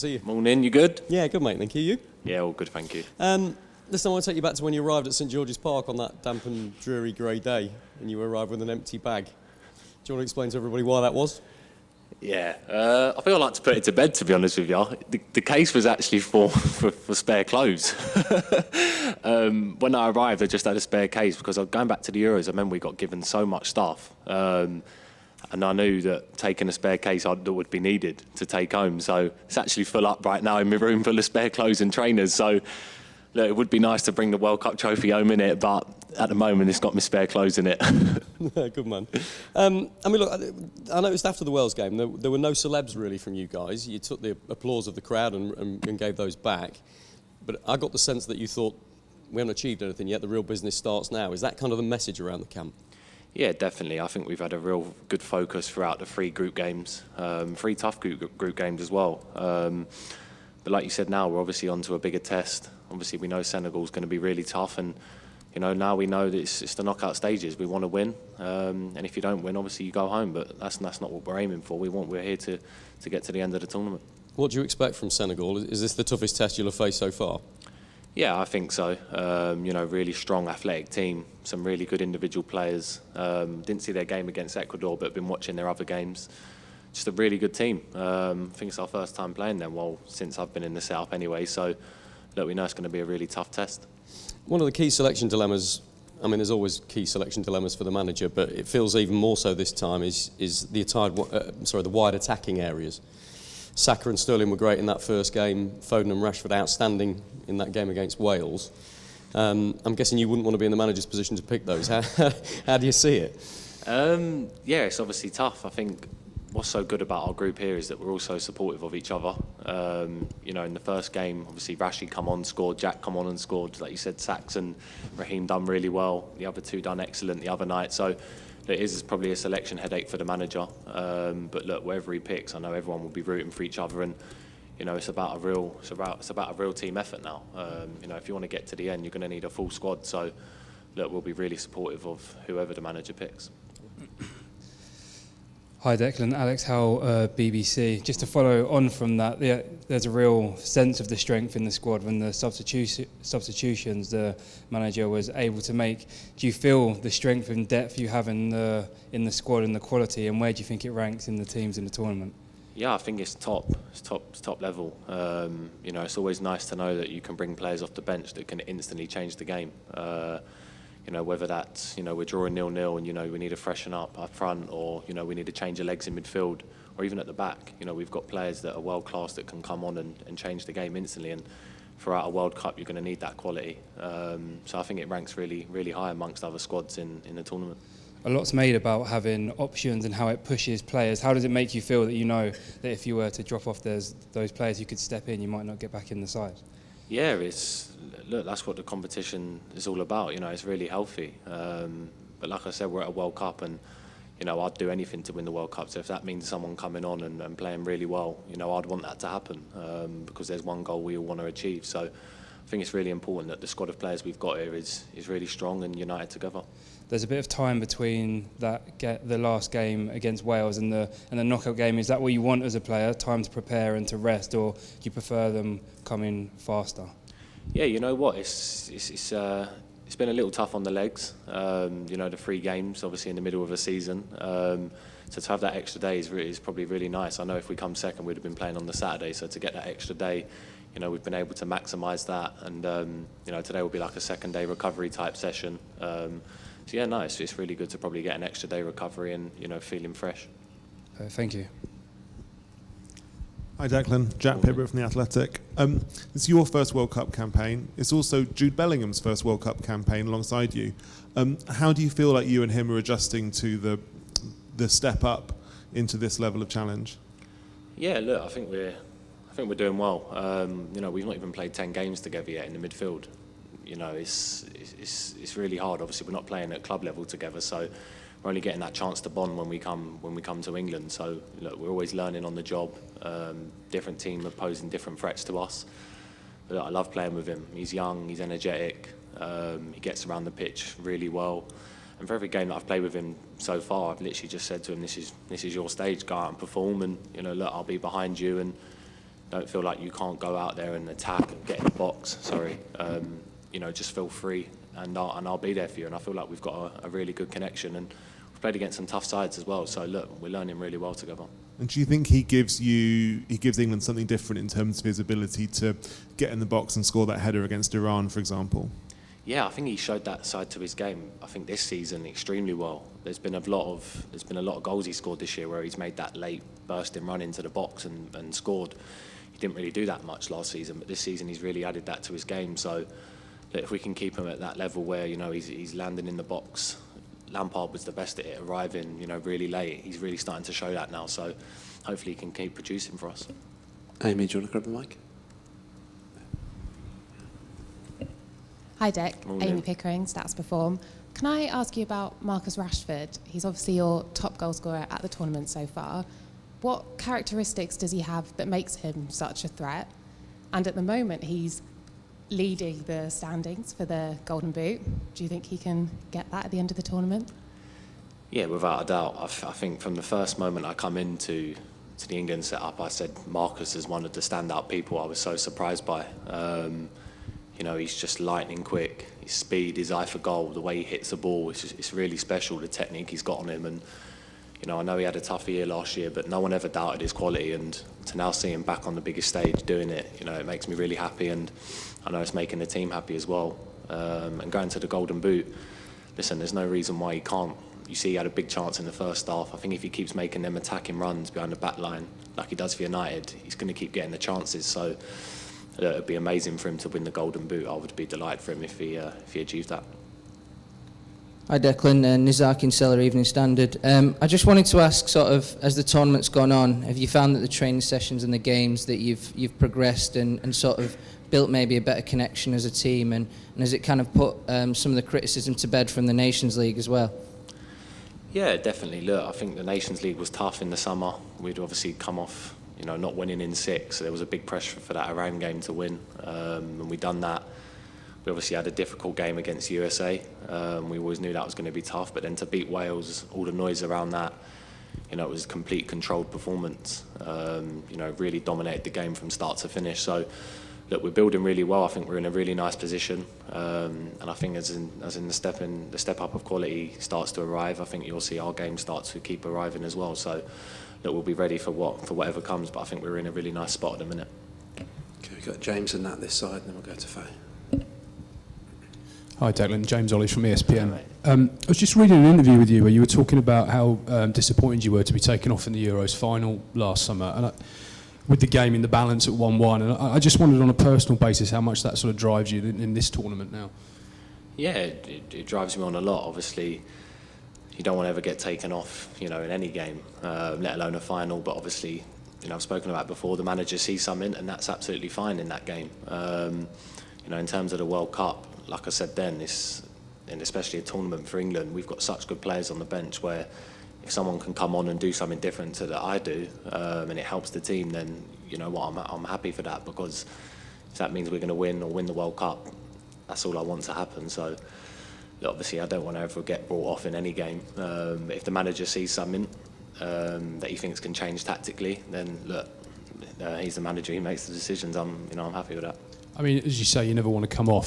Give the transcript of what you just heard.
See you. Morning, you good? Yeah, good mate, thank you. You? Yeah, all good, thank you. Listen, I want to take you back to when you arrived at St George's Park on that damp and dreary grey day and you arrived with an empty bag. Do you want to explain to everybody why that was? Yeah, I feel I'd like to put it to bed, to be honest with you. The case was actually for spare clothes. When I arrived, I just had a spare case because going back to the Euros, I remember we got given so much stuff. And I knew that taking a spare case would be needed to take home. So it's actually full up right now in my room full of spare clothes and trainers. So look, it would be nice to bring the World Cup trophy home in it, but at the moment it's got my spare clothes in it. Good man. I mean, look, I noticed after the Wales game there were no celebs really from you guys. You took the applause of the crowd and gave those back. But I got the sense that you thought, we haven't achieved anything yet, the real business starts now. Is that kind of the message around the camp? Yeah, definitely. I think we've had a real good focus throughout the three group games, three tough group games as well. But like you said, now we're obviously on to a bigger test. Obviously, we know Senegal's going to be really tough, and now we know that it's the knockout stages. We want to win, and if you don't win, obviously you go home. But that's not what we're aiming for. We're here to get to the end of the tournament. What do you expect from Senegal? Is this the toughest test you'll have faced so far? Yeah, I think so. Really strong, athletic team, some really good individual players. Didn't see their game against Ecuador, but been watching their other games. Just a really good team. I think it's our first time playing them, since I've been in the South anyway. So, look, we know it's going to be a really tough test. One of the key selection dilemmas, I mean, there's always key selection dilemmas for the manager, but it feels even more so this time, is the wide attacking areas. Saka and Sterling were great in that first game. Foden and Rashford outstanding in that game against Wales. I'm guessing you wouldn't want to be in the manager's position to pick those. How do you see it? Yeah, it's obviously tough. I think what's so good about our group here is that we're all so supportive of each other. In the first game, obviously Rashid come on, scored, Jack come on and scored. Like you said, Saks and Raheem done really well. The other two done excellent the other night. So it is probably a selection headache for the manager. But look, wherever he picks, I know everyone will be rooting for each other, and it's about a real team effort now. If you want to get to the end, you're going to need a full squad. So look, we'll be really supportive of whoever the manager picks. Hi Declan, Alex Howell, BBC. Just to follow on from that, there's a real sense of the strength in the squad when the substitutions the manager was able to make. Do you feel the strength and depth you have in the squad and the quality, and where do you think it ranks in the teams in the tournament? Yeah, I think it's top. It's top level. It's always nice to know that you can bring players off the bench that can instantly change the game. Whether that's, we're drawing 0-0 and, we need to freshen up front, or, we need to change the legs in midfield, or even at the back. We've got players that are world class that can come on and change the game instantly. And throughout a World Cup, you're going to need that quality. So I think it ranks really, really high amongst other squads in the tournament. A lot's made about having options and how it pushes players. How does it make you feel that that if you were to drop off those players who could step in, you might not get back in the side? Yeah, that's what the competition is all about. It's really healthy. But like I said, we're at a World Cup, and I'd do anything to win the World Cup. So if that means someone coming on and playing really well, I'd want that to happen, because there's one goal we all want to achieve. So I think it's really important that the squad of players we've got here is really strong and united together. There's a bit of time between the last game against Wales and the knockout game. Is that what you want as a player, time to prepare and to rest, or do you prefer them coming faster? Yeah, you know what, it's been a little tough on the legs. The 3 games, obviously in the middle of a season. So to have that extra day is probably really nice. I know if we come second, we'd have been playing on the Saturday. So to get that extra day, we've been able to maximise that. And today will be like a second day recovery type session. So yeah, no, it's really good to probably get an extra day recovery and feeling fresh. Thank you. Hi Declan, Jack Pittbrook from The Athletic. It's your first World Cup campaign. It's also Jude Bellingham's first World Cup campaign alongside you. How do you feel like you and him are adjusting to the step up into this level of challenge? Yeah, look, I think we're doing well. We've not even played 10 games together yet in the midfield. It's really hard. Obviously, we're not playing at club level together, so we're only getting that chance to bond when we come to England. So look, we're always learning on the job. Different team are posing different threats to us. But look, I love playing with him. He's young, he's energetic, he gets around the pitch really well. And for every game that I've played with him so far, I've literally just said to him, "This is your stage. Go out and perform, and look, I'll be behind you." And don't feel like you can't go out there and attack and get in the box. Just feel free, and I'll be there for you. And I feel like we've got a really good connection, and we've played against some tough sides as well. So look, we're learning really well together. And do you think he gives England something different in terms of his ability to get in the box and score that header against Iran, for example? Yeah, I think he showed that side to his game. I think this season extremely well. There's been a lot of goals he scored this year where he's made that late bursting run into the box and scored. He didn't really do that much last season, but this season he's really added that to his game. So if we can keep him at that level where he's landing in the box. Lampard was the best at it, arriving really late. He's really starting to show that now. So hopefully he can keep producing for us. Amy, do you want to grab the mic? Hi Dick, Morning. Amy Pickering, Stats Perform. Can I ask you about Marcus Rashford? He's obviously your top goal scorer at the tournament so far. What characteristics does he have that makes him such a threat? And at the moment he's leading the standings for the Golden Boot. Do you think he can get that at the end of the tournament? Yeah, without a doubt. I think from the first moment I come into the England setup, I said Marcus is one of the standout people I was so surprised by. He's just lightning quick. His speed, his eye for goal, the way he hits the ball, it's really special, the technique he's got on him. And I know he had a tough year last year, but no one ever doubted his quality. And to now see him back on the biggest stage doing it, it makes me really happy. And I know it's making the team happy as well. And going to the Golden Boot, listen, there's no reason why he can't. You see he had a big chance in the first half. I think if he keeps making them attacking runs behind the back line, like he does for United, he's going to keep getting the chances. So it would be amazing for him to win the Golden Boot. I would be delighted for him if he achieved that. Hi Declan, Nizar Kinsella, Evening Standard. I just wanted to ask, sort of, as the tournament's gone on, have you found that the training sessions and the games that you've progressed and sort of built maybe a better connection as a team, and has it kind of put some of the criticism to bed from the Nations League as well? Yeah, definitely. Look, I think the Nations League was tough in the summer. We'd obviously come off, not winning in 6, so there was a big pressure for that Iran game to win, and we done that. We obviously had a difficult game against USA. We always knew that was going to be tough, but then to beat Wales, all the noise around that, it was a complete controlled performance. Really dominated the game from start to finish. So, look, we're building really well. I think we're in a really nice position, and I think as in the step up of quality starts to arrive, I think you'll see our game start to keep arriving as well. So, look, we'll be ready for whatever comes. But I think we're in a really nice spot at the minute. Okay, we've got James and Nat this side, and then we'll go to Faye. Hi Declan, James Ollie from ESPN. I was just reading an interview with you where you were talking about how disappointed you were to be taken off in the Euros final last summer, and with the game in the balance at 1-1, and I just wondered on a personal basis how much that sort of drives you in this tournament now. Yeah, it drives me on a lot. Obviously, you don't want to ever get taken off, in any game, let alone a final. But obviously, I've spoken about before, the manager sees something, and that's absolutely fine in that game. In terms of the World Cup, like I said then, and especially a tournament for England, we've got such good players on the bench where if someone can come on and do something different to that I do, and it helps the team, then I'm happy for that, because if that means we're going to win or win the World Cup, that's all I want to happen. So obviously I don't want to ever get brought off in any game. But if the manager sees something that he thinks can change tactically, then look, he's the manager, he makes the decisions. I'm happy with that. I mean, as you say, you never want to come off.